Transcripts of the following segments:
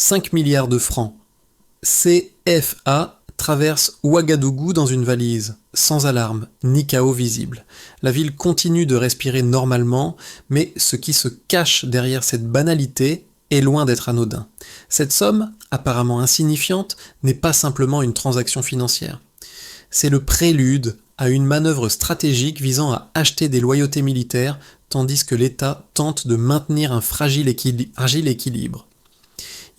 5 milliards de francs CFA traverse Ouagadougou dans une valise, sans alarme, ni chaos visible. La ville continue de respirer normalement, mais ce qui se cache derrière cette banalité est loin d'être anodin. Cette somme, apparemment insignifiante, n'est pas simplement une transaction financière. C'est le prélude à une manœuvre stratégique visant à acheter des loyautés militaires, tandis que l'État tente de maintenir un fragile équilibre.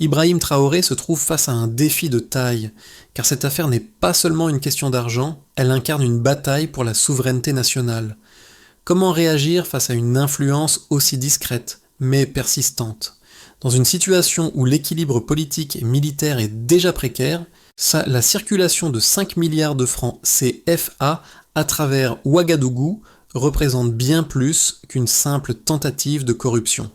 Ibrahim Traoré se trouve face à un défi de taille, car cette affaire n'est pas seulement une question d'argent, elle incarne une bataille pour la souveraineté nationale. Comment réagir face à une influence aussi discrète, mais persistante ? Dans une situation où l'équilibre politique et militaire est déjà précaire, la circulation de 5 milliards de francs CFA à travers Ouagadougou représente bien plus qu'une simple tentative de corruption.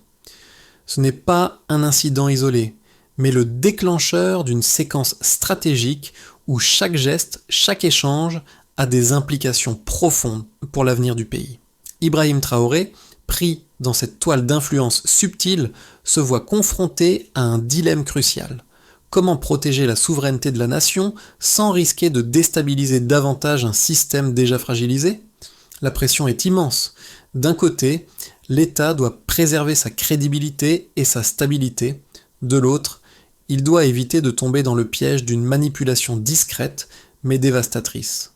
Ce n'est pas un incident isolé, mais le déclencheur d'une séquence stratégique où chaque geste, chaque échange a des implications profondes pour l'avenir du pays. Ibrahim Traoré, pris dans cette toile d'influence subtile, se voit confronté à un dilemme crucial. Comment protéger la souveraineté de la nation sans risquer de déstabiliser davantage un système déjà fragilisé ? La pression est immense. D'un côté, l'État doit préserver sa crédibilité et sa stabilité. De l'autre, il doit éviter de tomber dans le piège d'une manipulation discrète mais dévastatrice.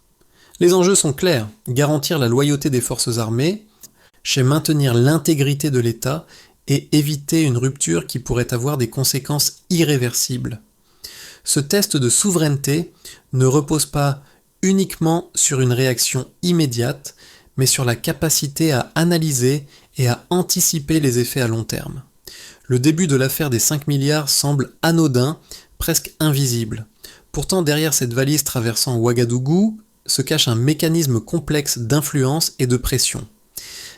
Les enjeux sont clairs, garantir la loyauté des forces armées, maintenir l'intégrité de l'État et éviter une rupture qui pourrait avoir des conséquences irréversibles. Ce test de souveraineté ne repose pas uniquement sur une réaction immédiate, mais sur la capacité à analyser et à anticiper les effets à long terme. Le début de l'affaire des 5 milliards semble anodin, presque invisible. Pourtant, derrière cette valise traversant Ouagadougou se cache un mécanisme complexe d'influence et de pression.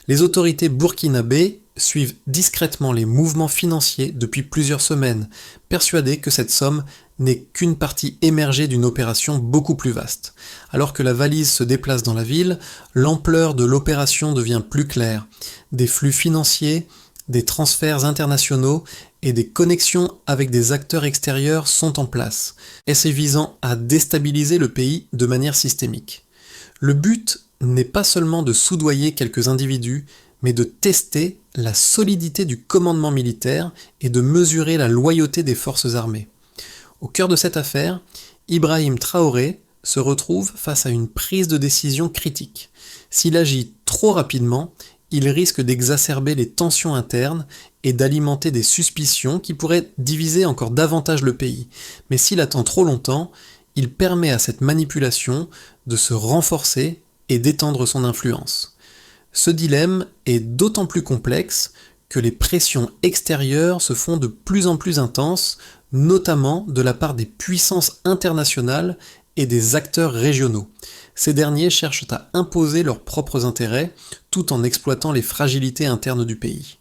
Les autorités burkinabées suivent discrètement les mouvements financiers depuis plusieurs semaines, persuadées que cette somme n'est qu'une partie émergée d'une opération beaucoup plus vaste. Alors que la valise se déplace dans la ville, l'ampleur de l'opération devient plus claire. Des flux financiers, des transferts internationaux et des connexions avec des acteurs extérieurs sont en place, et c'est visant à déstabiliser le pays de manière systémique. Le but n'est pas seulement de soudoyer quelques individus, mais de tester la solidité du commandement militaire et de mesurer la loyauté des forces armées. Au cœur de cette affaire, Ibrahim Traoré se retrouve face à une prise de décision critique. S'il agit trop rapidement, il risque d'exacerber les tensions internes et d'alimenter des suspicions qui pourraient diviser encore davantage le pays. Mais s'il attend trop longtemps, il permet à cette manipulation de se renforcer et d'étendre son influence. Ce dilemme est d'autant plus complexe que les pressions extérieures se font de plus en plus intenses, notamment de la part des puissances internationales et des acteurs régionaux. Ces derniers cherchent à imposer leurs propres intérêts tout en exploitant les fragilités internes du pays.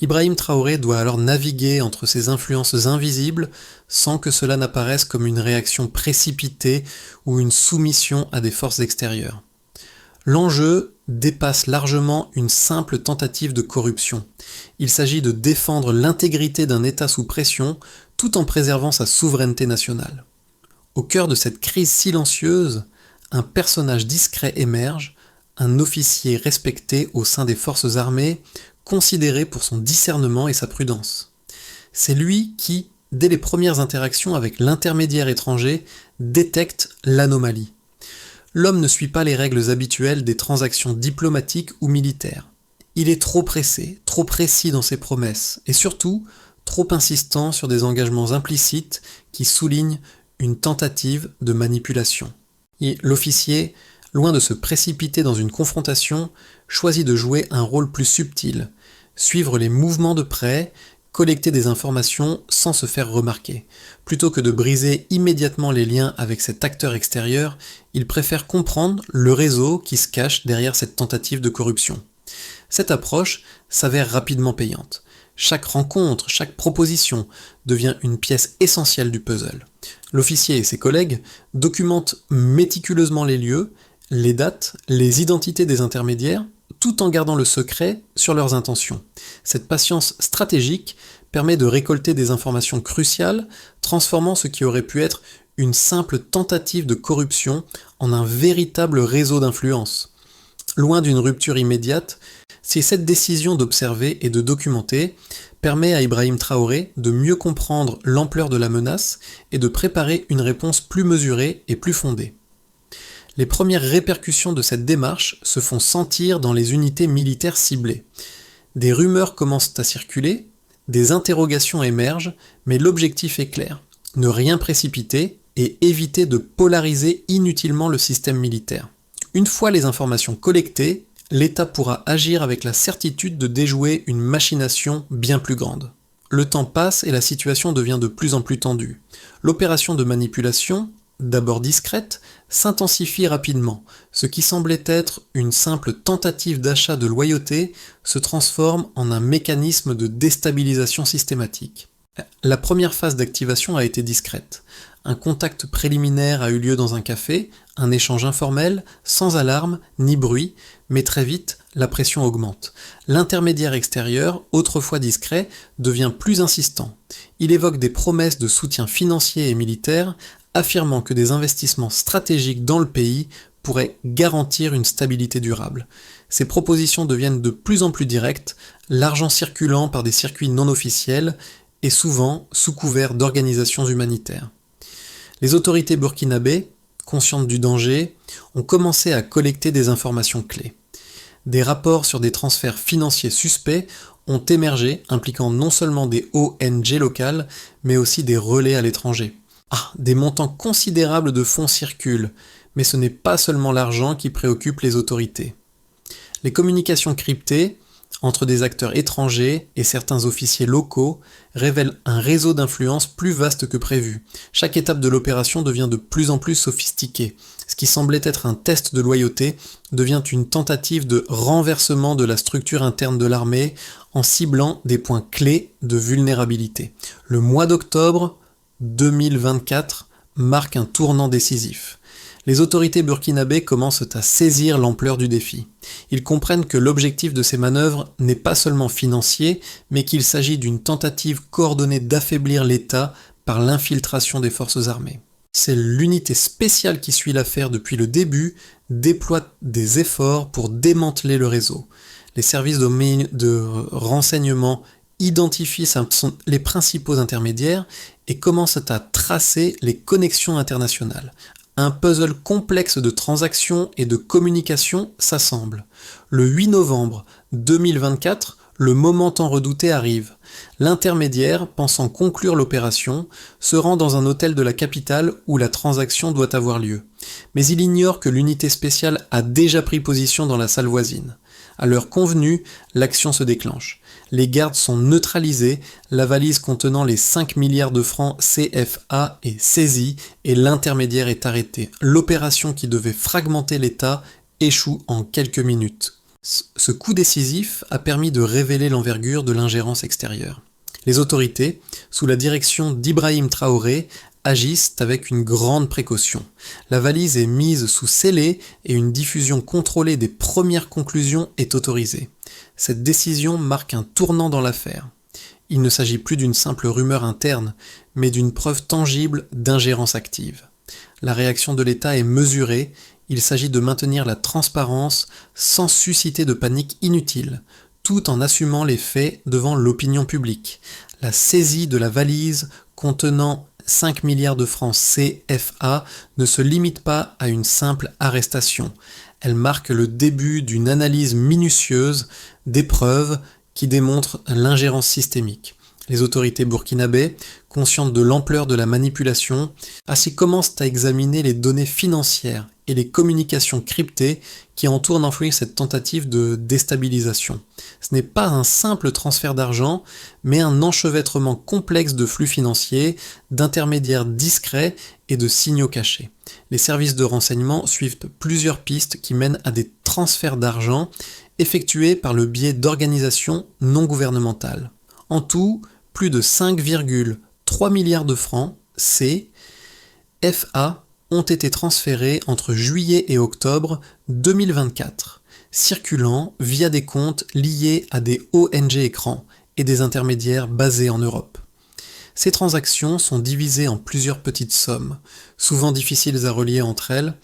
Ibrahim Traoré doit alors naviguer entre ces influences invisibles sans que cela n'apparaisse comme une réaction précipitée ou une soumission à des forces extérieures. L'enjeu dépasse largement une simple tentative de corruption. Il s'agit de défendre l'intégrité d'un État sous pression tout en préservant sa souveraineté nationale. Au cœur de cette crise silencieuse, un personnage discret émerge, un officier respecté au sein des forces armées, considéré pour son discernement et sa prudence. C'est lui qui, dès les premières interactions avec l'intermédiaire étranger, détecte l'anomalie. L'homme ne suit pas les règles habituelles des transactions diplomatiques ou militaires. Il est trop pressé, trop précis dans ses promesses, et surtout, trop insistant sur des engagements implicites qui soulignent une tentative de manipulation. Et l'officier, loin de se précipiter dans une confrontation, choisit de jouer un rôle plus subtil, suivre les mouvements de près, collecter des informations sans se faire remarquer. Plutôt que de briser immédiatement les liens avec cet acteur extérieur, il préfère comprendre le réseau qui se cache derrière cette tentative de corruption. Cette approche s'avère rapidement payante. Chaque rencontre, chaque proposition devient une pièce essentielle du puzzle. L'officier et ses collègues documentent méticuleusement les lieux, les dates, les identités des intermédiaires, tout en gardant le secret sur leurs intentions. Cette patience stratégique permet de récolter des informations cruciales, transformant ce qui aurait pu être une simple tentative de corruption en un véritable réseau d'influence. Loin d'une rupture immédiate, c'est cette décision d'observer et de documenter permet à Ibrahim Traoré de mieux comprendre l'ampleur de la menace et de préparer une réponse plus mesurée et plus fondée. Les premières répercussions de cette démarche se font sentir dans les unités militaires ciblées. Des rumeurs commencent à circuler, des interrogations émergent, mais l'objectif est clair, ne rien précipiter et éviter de polariser inutilement le système militaire. Une fois les informations collectées, l'État pourra agir avec la certitude de déjouer une machination bien plus grande. Le temps passe et la situation devient de plus en plus tendue. L'opération de manipulation, d'abord discrète, s'intensifie rapidement. Ce qui semblait être une simple tentative d'achat de loyauté se transforme en un mécanisme de déstabilisation systématique. La première phase d'activation a été discrète. Un contact préliminaire a eu lieu dans un café, un échange informel, sans alarme ni bruit, mais très vite, la pression augmente. L'intermédiaire extérieur, autrefois discret, devient plus insistant. Il évoque des promesses de soutien financier et militaire, affirmant que des investissements stratégiques dans le pays pourraient garantir une stabilité durable. Ces propositions deviennent de plus en plus directes, l'argent circulant par des circuits non officiels et souvent sous couvert d'organisations humanitaires. Les autorités burkinabées, conscientes du danger, ont commencé à collecter des informations clés. Des rapports sur des transferts financiers suspects ont émergé, impliquant non seulement des ONG locales, mais aussi des relais à l'étranger. Des montants considérables de fonds circulent, mais ce n'est pas seulement l'argent qui préoccupe les autorités. Les communications cryptées entre des acteurs étrangers et certains officiers locaux révèlent un réseau d'influence plus vaste que prévu. Chaque étape de l'opération devient de plus en plus sophistiquée. Ce qui semblait être un test de loyauté devient une tentative de renversement de la structure interne de l'armée en ciblant des points clés de vulnérabilité. Le mois d'octobre 2024 marque un tournant décisif. Les autorités burkinabées commencent à saisir l'ampleur du défi. Ils comprennent que l'objectif de ces manœuvres n'est pas seulement financier, mais qu'il s'agit d'une tentative coordonnée d'affaiblir l'État par l'infiltration des forces armées. C'est l'unité spéciale qui suit l'affaire depuis le début, déploie des efforts pour démanteler le réseau. Les services de renseignement identifient les principaux intermédiaires et commencent à tracer les connexions internationales. Un puzzle complexe de transactions et de communication s'assemble. Le 8 novembre 2024, le moment tant redouté arrive. L'intermédiaire, pensant conclure l'opération, se rend dans un hôtel de la capitale où la transaction doit avoir lieu. Mais il ignore que l'unité spéciale a déjà pris position dans la salle voisine. À l'heure convenue, l'action se déclenche. Les gardes sont neutralisés, la valise contenant les 5 milliards de francs CFA est saisie et l'intermédiaire est arrêté. L'opération qui devait fragmenter l'État échoue en quelques minutes. Ce coup décisif a permis de révéler l'envergure de l'ingérence extérieure. Les autorités, sous la direction d'Ibrahim Traoré, agissent avec une grande précaution. La valise est mise sous scellé et une diffusion contrôlée des premières conclusions est autorisée. Cette décision marque un tournant dans l'affaire. Il ne s'agit plus d'une simple rumeur interne, mais d'une preuve tangible d'ingérence active. La réaction de l'État est mesurée, il s'agit de maintenir la transparence sans susciter de panique inutile, tout en assumant les faits devant l'opinion publique. La saisie de la valise contenant 5 milliards de francs CFA ne se limite pas à une simple arrestation. Elle marque le début d'une analyse minutieuse des preuves qui démontrent l'ingérence systémique. Les autorités burkinabées, conscientes de l'ampleur de la manipulation, commencent à examiner les données financières et les communications cryptées qui entourent d'enfouir cette tentative de déstabilisation. Ce n'est pas un simple transfert d'argent, mais un enchevêtrement complexe de flux financiers, d'intermédiaires discrets et de signaux cachés. Les services de renseignement suivent plusieurs pistes qui mènent à des transferts d'argent effectués par le biais d'organisations non gouvernementales. En tout, plus de 5,3 milliards de francs CFA ont été transférés entre juillet et octobre 2024, circulant via des comptes liés à des ONG écrans et des intermédiaires basés en Europe. Ces transactions sont divisées en plusieurs petites sommes, souvent difficiles à relier entre elles,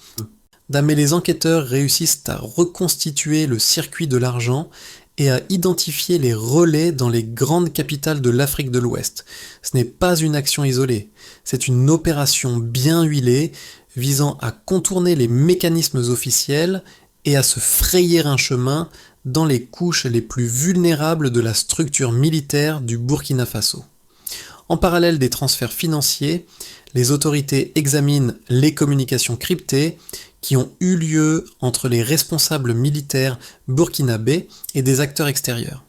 mais les enquêteurs réussissent à reconstituer le circuit de l'argent et à identifier les relais dans les grandes capitales de l'Afrique de l'Ouest. Ce n'est pas une action isolée, c'est une opération bien huilée visant à contourner les mécanismes officiels et à se frayer un chemin dans les couches les plus vulnérables de la structure militaire du Burkina Faso. En parallèle des transferts financiers, les autorités examinent les communications cryptées qui ont eu lieu entre les responsables militaires burkinabés et des acteurs extérieurs.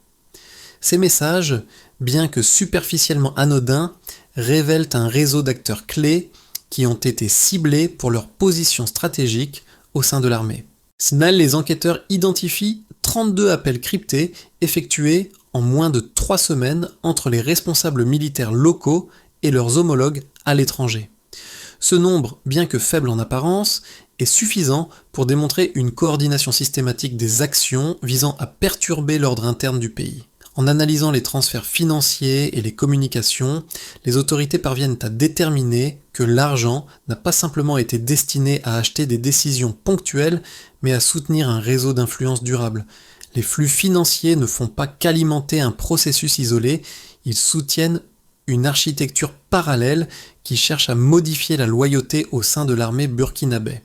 Ces messages, bien que superficiellement anodins, révèlent un réseau d'acteurs clés qui ont été ciblés pour leur position stratégique au sein de l'armée. Les enquêteurs identifient 32 appels cryptés effectués en moins de 3 semaines entre les responsables militaires locaux et leurs homologues à l'étranger. Ce nombre, bien que faible en apparence, est suffisant pour démontrer une coordination systématique des actions visant à perturber l'ordre interne du pays. En analysant les transferts financiers et les communications, les autorités parviennent à déterminer que l'argent n'a pas simplement été destiné à acheter des décisions ponctuelles, mais à soutenir un réseau d'influence durable. Les flux financiers ne font pas qu'alimenter un processus isolé, ils soutiennent une architecture parallèle qui cherche à modifier la loyauté au sein de l'armée burkinabé.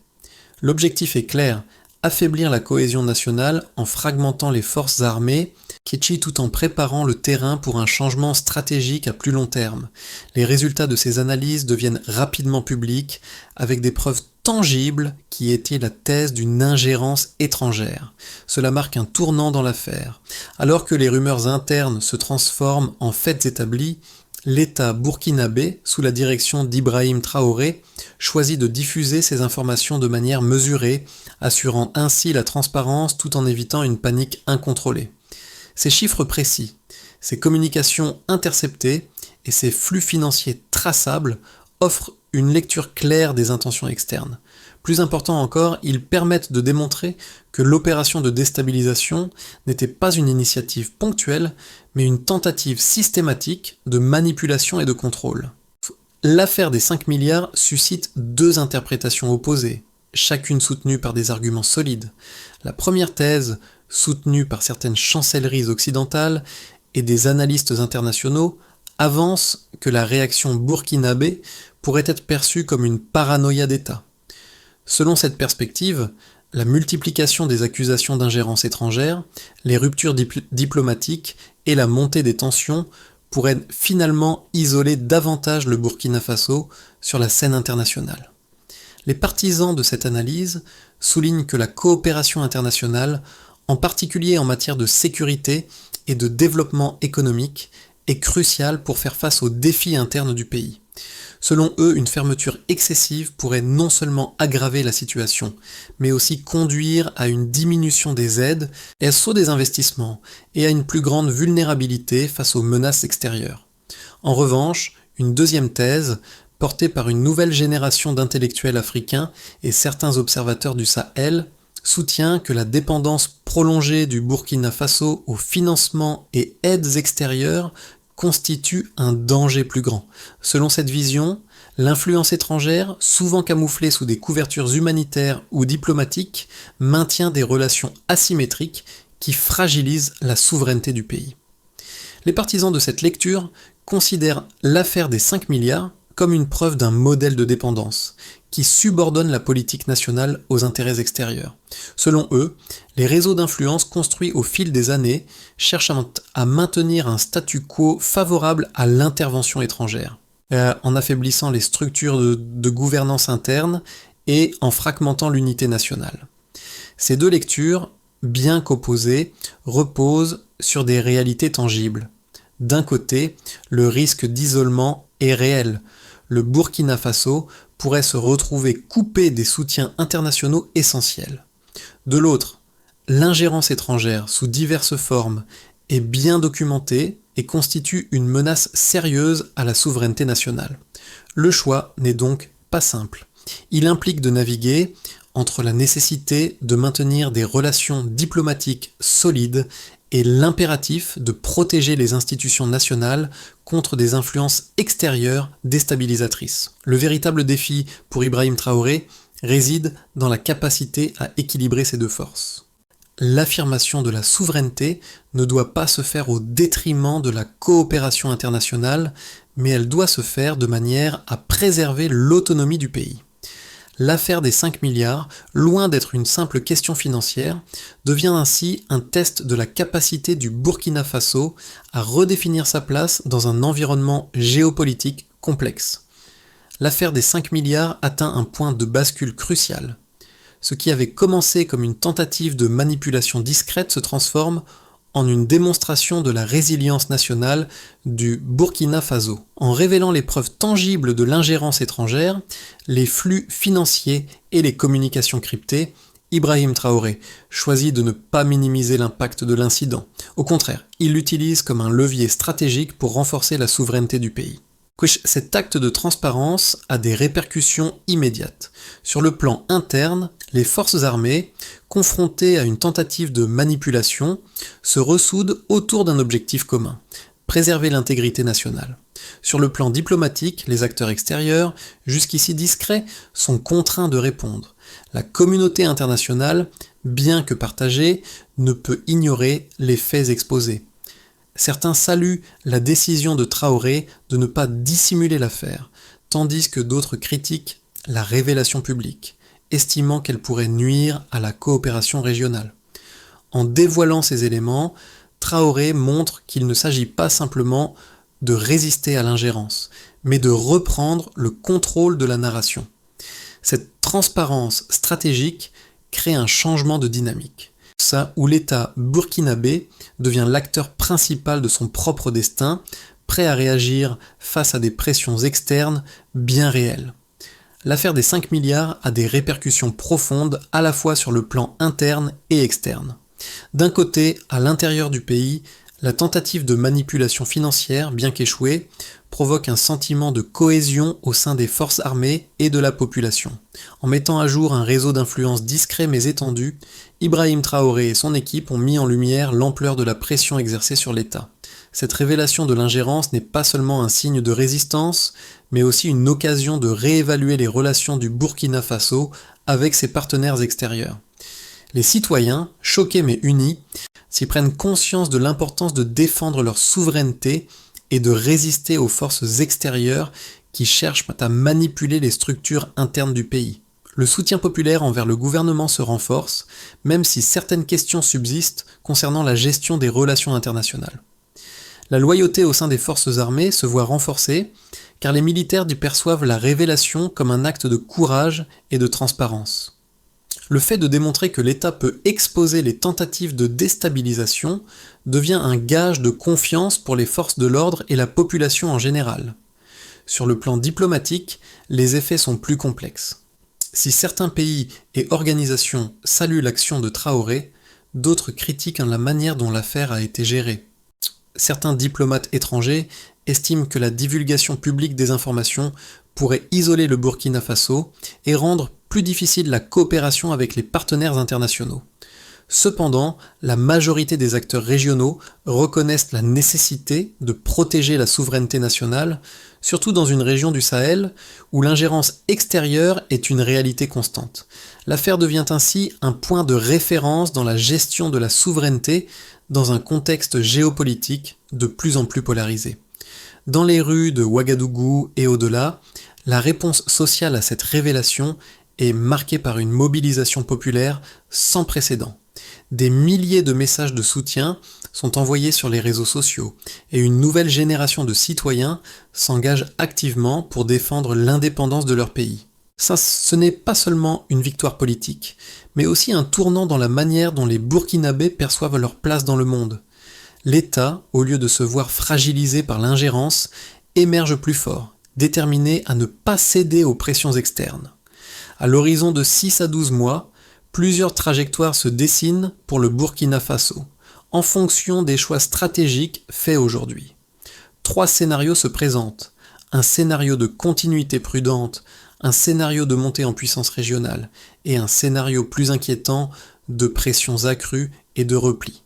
L'objectif est clair, affaiblir la cohésion nationale en fragmentant les forces armées, Kéchi tout en préparant le terrain pour un changement stratégique à plus long terme. Les résultats de ces analyses deviennent rapidement publics, avec des preuves tangibles qui étaient la thèse d'une ingérence étrangère. Cela marque un tournant dans l'affaire. Alors que les rumeurs internes se transforment en faits établis, l'État burkinabé, sous la direction d'Ibrahim Traoré, choisit de diffuser ces informations de manière mesurée, assurant ainsi la transparence tout en évitant une panique incontrôlée. Ces chiffres précis, ces communications interceptées et ces flux financiers traçables offrent une lecture claire des intentions externes. Plus important encore, ils permettent de démontrer que l'opération de déstabilisation n'était pas une initiative ponctuelle, mais une tentative systématique de manipulation et de contrôle. L'affaire des 5 milliards suscite 2 interprétations opposées, chacune soutenue par des arguments solides. La première thèse, soutenue par certaines chancelleries occidentales et des analystes internationaux, avance que la réaction burkinabé pourrait être perçue comme une paranoïa d'État. Selon cette perspective, la multiplication des accusations d'ingérence étrangère, les ruptures diplomatiques et la montée des tensions pourraient finalement isoler davantage le Burkina Faso sur la scène internationale. Les partisans de cette analyse soulignent que la coopération internationale, en particulier en matière de sécurité et de développement économique, est cruciale pour faire face aux défis internes du pays. Selon eux, une fermeture excessive pourrait non seulement aggraver la situation, mais aussi conduire à une diminution des aides et des investissements, et à une plus grande vulnérabilité face aux menaces extérieures. En revanche, une deuxième thèse, portée par une nouvelle génération d'intellectuels africains et certains observateurs du Sahel, soutient que la dépendance prolongée du Burkina Faso aux financements et aides extérieures constitue un danger plus grand. Selon cette vision, l'influence étrangère, souvent camouflée sous des couvertures humanitaires ou diplomatiques, maintient des relations asymétriques qui fragilisent la souveraineté du pays. Les partisans de cette lecture considèrent l'affaire des 5 milliards comme une preuve d'un modèle de dépendance, qui subordonne la politique nationale aux intérêts extérieurs. Selon eux, les réseaux d'influence construits au fil des années cherchent à maintenir un statu quo favorable à l'intervention étrangère, en affaiblissant les structures de gouvernance interne et en fragmentant l'unité nationale. Ces deux lectures, bien qu'opposées, reposent sur des réalités tangibles. D'un côté, le risque d'isolement est réel. Le Burkina Faso pourrait se retrouver coupé des soutiens internationaux essentiels. De l'autre, l'ingérence étrangère sous diverses formes est bien documentée et constitue une menace sérieuse à la souveraineté nationale. Le choix n'est donc pas simple. Il implique de naviguer entre la nécessité de maintenir des relations diplomatiques solides et l'impératif de protéger les institutions nationales contre des influences extérieures déstabilisatrices. Le véritable défi pour Ibrahim Traoré réside dans la capacité à équilibrer ces deux forces. L'affirmation de la souveraineté ne doit pas se faire au détriment de la coopération internationale, mais elle doit se faire de manière à préserver l'autonomie du pays. L'affaire des 5 milliards, loin d'être une simple question financière, devient ainsi un test de la capacité du Burkina Faso à redéfinir sa place dans un environnement géopolitique complexe. L'affaire des 5 milliards atteint un point de bascule crucial. Ce qui avait commencé comme une tentative de manipulation discrète se transforme en une démonstration de la résilience nationale du Burkina Faso. En révélant les preuves tangibles de l'ingérence étrangère, les flux financiers et les communications cryptées, Ibrahim Traoré choisit de ne pas minimiser l'impact de l'incident. Au contraire, il l'utilise comme un levier stratégique pour renforcer la souveraineté du pays. Cet acte de transparence a des répercussions immédiates. Sur le plan interne, les forces armées, confrontées à une tentative de manipulation, se ressoudent autour d'un objectif commun, préserver l'intégrité nationale. Sur le plan diplomatique, les acteurs extérieurs, jusqu'ici discrets, sont contraints de répondre. La communauté internationale, bien que partagée, ne peut ignorer les faits exposés. Certains saluent la décision de Traoré de ne pas dissimuler l'affaire, tandis que d'autres critiquent la révélation publique, estimant qu'elle pourrait nuire à la coopération régionale. En dévoilant ces éléments, Traoré montre qu'il ne s'agit pas simplement de résister à l'ingérence, mais de reprendre le contrôle de la narration. Cette transparence stratégique crée un changement de dynamique. Ça où l'État burkinabé devient l'acteur principal de son propre destin, prêt à réagir face à des pressions externes bien réelles. L'affaire des 5 milliards a des répercussions profondes à la fois sur le plan interne et externe. D'un côté, à l'intérieur du pays, la tentative de manipulation financière, bien qu'échouée, provoque un sentiment de cohésion au sein des forces armées et de la population. En mettant à jour un réseau d'influence discret mais étendu, Ibrahim Traoré et son équipe ont mis en lumière l'ampleur de la pression exercée sur l'État. Cette révélation de l'ingérence n'est pas seulement un signe de résistance, mais aussi une occasion de réévaluer les relations du Burkina Faso avec ses partenaires extérieurs. Les citoyens, choqués mais unis, s'y prennent conscience de l'importance de défendre leur souveraineté et de résister aux forces extérieures qui cherchent à manipuler les structures internes du pays. Le soutien populaire envers le gouvernement se renforce, même si certaines questions subsistent concernant la gestion des relations internationales. La loyauté au sein des forces armées se voit renforcée, car les militaires y perçoivent la révélation comme un acte de courage et de transparence. Le fait de démontrer que l'État peut exposer les tentatives de déstabilisation devient un gage de confiance pour les forces de l'ordre et la population en général. Sur le plan diplomatique, les effets sont plus complexes. Si certains pays et organisations saluent l'action de Traoré, d'autres critiquent la manière dont l'affaire a été gérée. Certains diplomates étrangers estiment que la divulgation publique des informations pourrait isoler le Burkina Faso et rendre plus difficile la coopération avec les partenaires internationaux. Cependant, la majorité des acteurs régionaux reconnaissent la nécessité de protéger la souveraineté nationale, surtout dans une région du Sahel où l'ingérence extérieure est une réalité constante. L'affaire devient ainsi un point de référence dans la gestion de la souveraineté dans un contexte géopolitique de plus en plus polarisé. Dans les rues de Ouagadougou et au-delà, la réponse sociale à cette révélation est marquée par une mobilisation populaire sans précédent. Des milliers de messages de soutien sont envoyés sur les réseaux sociaux et une nouvelle génération de citoyens s'engage activement pour défendre l'indépendance de leur pays. Ça, ce n'est pas seulement une victoire politique, mais aussi un tournant dans la manière dont les Burkinabés perçoivent leur place dans le monde. L'État, au lieu de se voir fragilisé par l'ingérence, émerge plus fort, déterminé à ne pas céder aux pressions externes. À l'horizon de 6 à 12 mois, plusieurs trajectoires se dessinent pour le Burkina Faso, en fonction des choix stratégiques faits aujourd'hui. 3 scénarios se présentent. Un scénario de continuité prudente, un scénario de montée en puissance régionale et un scénario plus inquiétant de pressions accrues et de repli.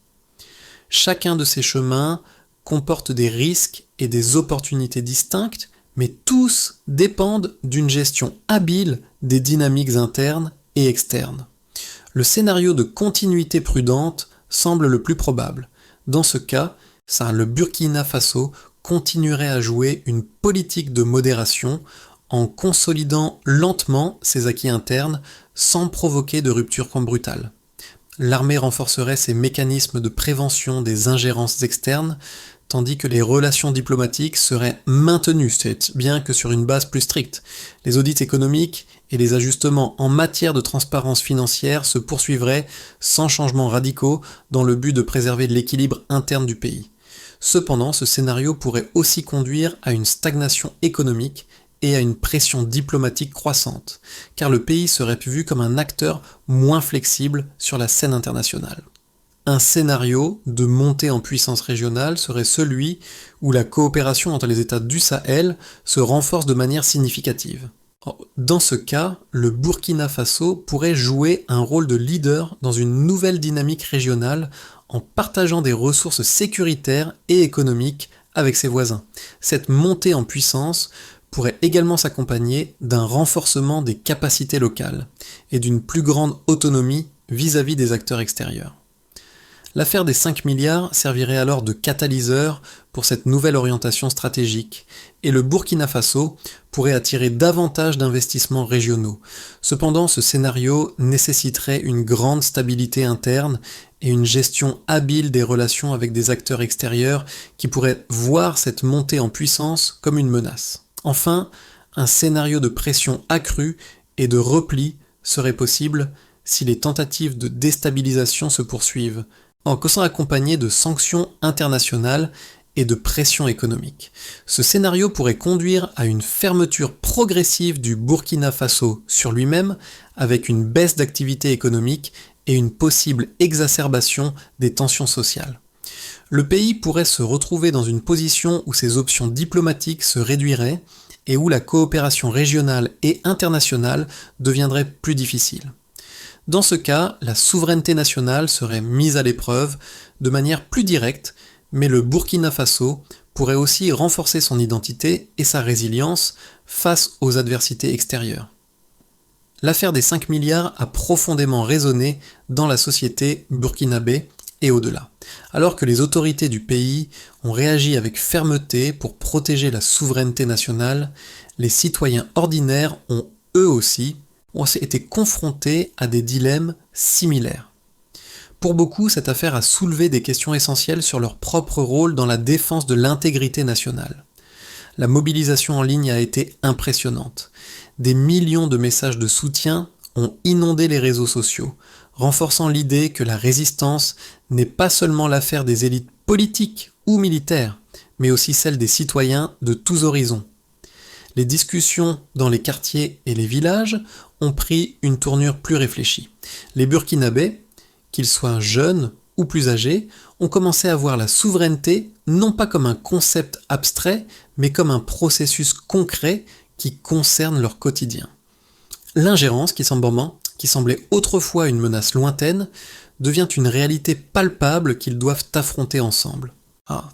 Chacun de ces chemins comporte des risques et des opportunités distinctes, mais tous dépendent d'une gestion habile des dynamiques internes et externes. Le scénario de continuité prudente semble le plus probable. Dans ce cas, le Burkina Faso continuerait à jouer une politique de modération en consolidant lentement ses acquis internes sans provoquer de rupture brutale. L'armée renforcerait ses mécanismes de prévention des ingérences externes, tandis que les relations diplomatiques seraient maintenues, bien que sur une base plus stricte. Les audits économiques et les ajustements en matière de transparence financière se poursuivraient sans changements radicaux dans le but de préserver l'équilibre interne du pays. Cependant, ce scénario pourrait aussi conduire à une stagnation économique et à une pression diplomatique croissante, car le pays serait vu comme un acteur moins flexible sur la scène internationale. Un scénario de montée en puissance régionale serait celui où la coopération entre les États du Sahel se renforce de manière significative. Dans ce cas, le Burkina Faso pourrait jouer un rôle de leader dans une nouvelle dynamique régionale en partageant des ressources sécuritaires et économiques avec ses voisins. Cette montée en puissance pourrait également s'accompagner d'un renforcement des capacités locales et d'une plus grande autonomie vis-à-vis des acteurs extérieurs. L'affaire des 5 milliards servirait alors de catalyseur pour cette nouvelle orientation stratégique, et le Burkina Faso pourrait attirer davantage d'investissements régionaux. Cependant, ce scénario nécessiterait une grande stabilité interne et une gestion habile des relations avec des acteurs extérieurs qui pourraient voir cette montée en puissance comme une menace. Enfin, un scénario de pression accrue et de repli serait possible si les tentatives de déstabilisation se poursuivent, en sont accompagnés de sanctions internationales et de pression économique. Ce scénario pourrait conduire à une fermeture progressive du Burkina Faso sur lui-même, avec une baisse d'activité économique et une possible exacerbation des tensions sociales. Le pays pourrait se retrouver dans une position où ses options diplomatiques se réduiraient et où la coopération régionale et internationale deviendrait plus difficile. Dans ce cas, la souveraineté nationale serait mise à l'épreuve de manière plus directe, mais le Burkina Faso pourrait aussi renforcer son identité et sa résilience face aux adversités extérieures. L'affaire des 5 milliards a profondément résonné dans la société burkinabé et au-delà. Alors que les autorités du pays ont réagi avec fermeté pour protéger la souveraineté nationale, les citoyens ordinaires ont eux aussi été confrontés à des dilemmes similaires. Pour beaucoup, cette affaire a soulevé des questions essentielles sur leur propre rôle dans la défense de l'intégrité nationale. La mobilisation en ligne a été impressionnante. Des millions de messages de soutien ont inondé les réseaux sociaux, renforçant l'idée que la résistance n'est pas seulement l'affaire des élites politiques ou militaires, mais aussi celle des citoyens de tous horizons. Les discussions dans les quartiers et les villages ont pris une tournure plus réfléchie. Les Burkinabés, qu'ils soient jeunes ou plus âgés, ont commencé à voir la souveraineté non pas comme un concept abstrait, mais comme un processus concret qui concerne leur quotidien. L'ingérence, qui semblait autrefois une menace lointaine, devient une réalité palpable qu'ils doivent affronter ensemble.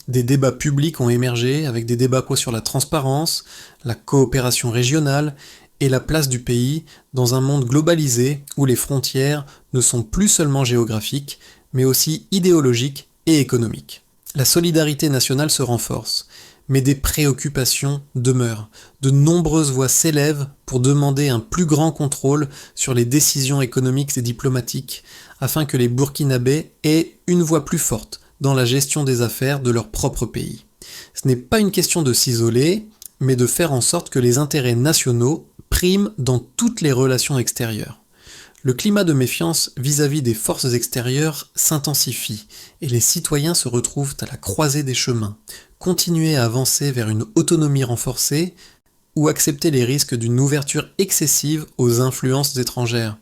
Des débats publics ont émergé avec des débats sur la transparence, la coopération régionale et la place du pays dans un monde globalisé où les frontières ne sont plus seulement géographiques, mais aussi idéologiques et économiques. La solidarité nationale se renforce, mais des préoccupations demeurent. De nombreuses voix s'élèvent pour demander un plus grand contrôle sur les décisions économiques et diplomatiques, afin que les Burkinabés aient une voix plus forte dans la gestion des affaires de leur propre pays. Ce n'est pas une question de s'isoler, mais de faire en sorte que les intérêts nationaux priment dans toutes les relations extérieures. Le climat de méfiance vis-à-vis des forces extérieures s'intensifie et les citoyens se retrouvent à la croisée des chemins. Continuer à avancer vers une autonomie renforcée ou accepter les risques d'une ouverture excessive aux influences étrangères.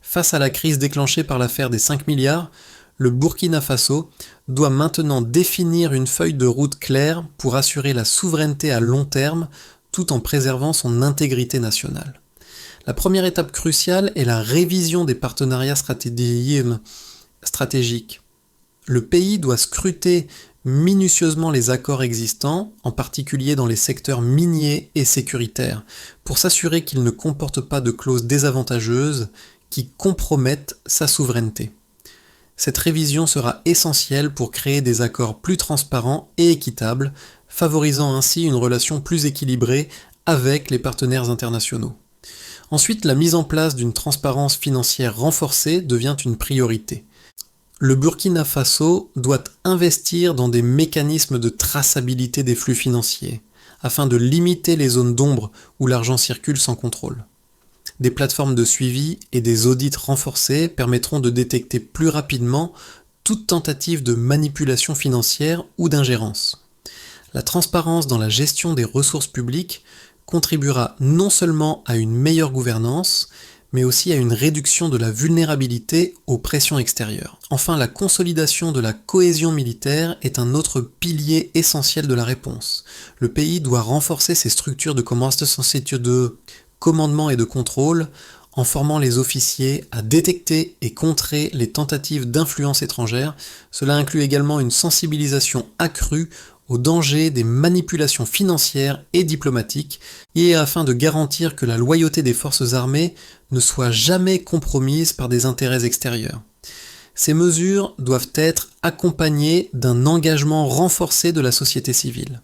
Face à la crise déclenchée par l'affaire des 5 milliards, le Burkina Faso doit maintenant définir une feuille de route claire pour assurer la souveraineté à long terme tout en préservant son intégrité nationale. La première étape cruciale est la révision des partenariats stratégiques. Le pays doit scruter minutieusement les accords existants, en particulier dans les secteurs miniers et sécuritaires, pour s'assurer qu'ils ne comportent pas de clauses désavantageuses qui compromettent sa souveraineté. Cette révision sera essentielle pour créer des accords plus transparents et équitables, favorisant ainsi une relation plus équilibrée avec les partenaires internationaux. Ensuite, la mise en place d'une transparence financière renforcée devient une priorité. Le Burkina Faso doit investir dans des mécanismes de traçabilité des flux financiers, afin de limiter les zones d'ombre où l'argent circule sans contrôle. Des plateformes de suivi et des audits renforcés permettront de détecter plus rapidement toute tentative de manipulation financière ou d'ingérence. La transparence dans la gestion des ressources publiques contribuera non seulement à une meilleure gouvernance, mais aussi à une réduction de la vulnérabilité aux pressions extérieures. Enfin, la consolidation de la cohésion militaire est un autre pilier essentiel de la réponse. Le pays doit renforcer ses structures de commandement et de contrôle en formant les officiers à détecter et contrer les tentatives d'influence étrangère. Cela inclut également une sensibilisation accrue aux dangers des manipulations financières et diplomatiques, et afin de garantir que la loyauté des forces armées ne soit jamais compromise par des intérêts extérieurs. Ces mesures doivent être accompagnées d'un engagement renforcé de la société civile.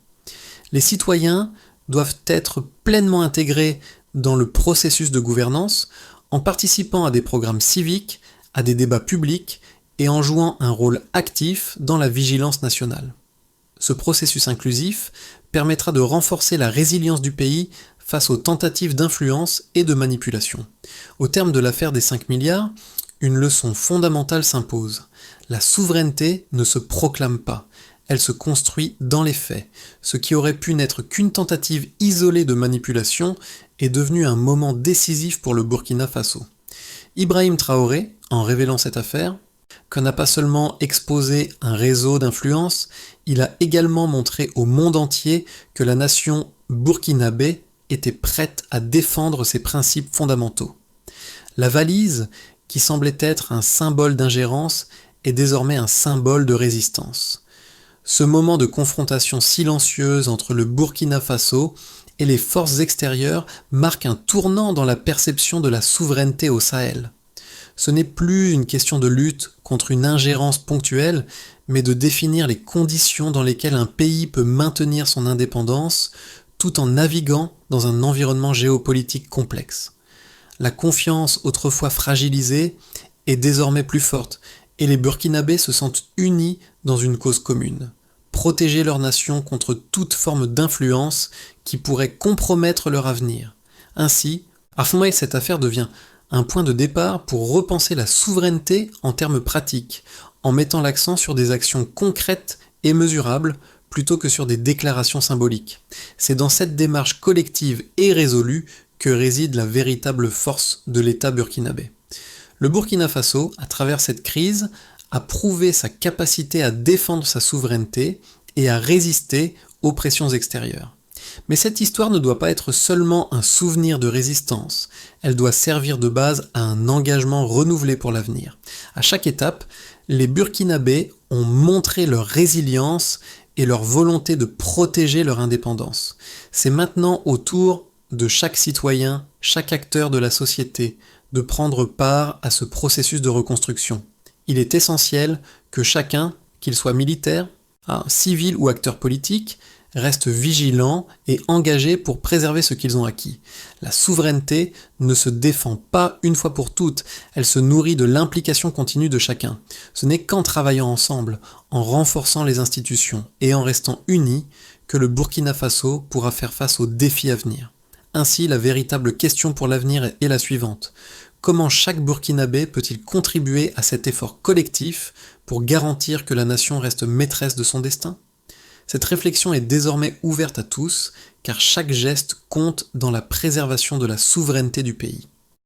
Les citoyens doivent être pleinement intégrés dans le processus de gouvernance en participant à des programmes civiques, à des débats publics et en jouant un rôle actif dans la vigilance nationale. Ce processus inclusif permettra de renforcer la résilience du pays face aux tentatives d'influence et de manipulation. Au terme de l'affaire des 5 milliards, une leçon fondamentale s'impose. La souveraineté ne se proclame pas, elle se construit dans les faits. Ce qui aurait pu n'être qu'une tentative isolée de manipulation est devenu un moment décisif pour le Burkina Faso. Ibrahim Traoré, en révélant cette affaire, n'a pas seulement exposé un réseau d'influence, il a également montré au monde entier que la nation burkinabé était prête à défendre ses principes fondamentaux. La valise, qui semblait être un symbole d'ingérence, est désormais un symbole de résistance. Ce moment de confrontation silencieuse entre le Burkina Faso et les forces extérieures marque un tournant dans la perception de la souveraineté au Sahel. Ce n'est plus une question de lutte contre une ingérence ponctuelle, mais de définir les conditions dans lesquelles un pays peut maintenir son indépendance tout en naviguant dans un environnement géopolitique complexe. La confiance autrefois fragilisée est désormais plus forte et les Burkinabés se sentent unis dans une cause commune. Protéger leur nation contre toute forme d'influence qui pourrait compromettre leur avenir. Ainsi, à Afmaï, cette affaire devient un point de départ pour repenser la souveraineté en termes pratiques, en mettant l'accent sur des actions concrètes et mesurables plutôt que sur des déclarations symboliques. C'est dans cette démarche collective et résolue que réside la véritable force de l'État burkinabé. Le Burkina Faso, à travers cette crise, a prouvé sa capacité à défendre sa souveraineté et à résister aux pressions extérieures. Mais cette histoire ne doit pas être seulement un souvenir de résistance, elle doit servir de base à un engagement renouvelé pour l'avenir. À chaque étape, les Burkinabés ont montré leur résilience et leur volonté de protéger leur indépendance. C'est maintenant au tour de chaque citoyen, chaque acteur de la société, de prendre part à ce processus de reconstruction. Il est essentiel que chacun, qu'il soit militaire, civil ou acteur politique, reste vigilant et engagé pour préserver ce qu'ils ont acquis. La souveraineté ne se défend pas une fois pour toutes, elle se nourrit de l'implication continue de chacun. Ce n'est qu'en travaillant ensemble, en renforçant les institutions et en restant unis, que le Burkina Faso pourra faire face aux défis à venir. Ainsi, la véritable question pour l'avenir est la suivante. Comment chaque Burkinabé peut-il contribuer à cet effort collectif pour garantir que la nation reste maîtresse de son destin ? Cette réflexion est désormais ouverte à tous, car chaque geste compte dans la préservation de la souveraineté du pays.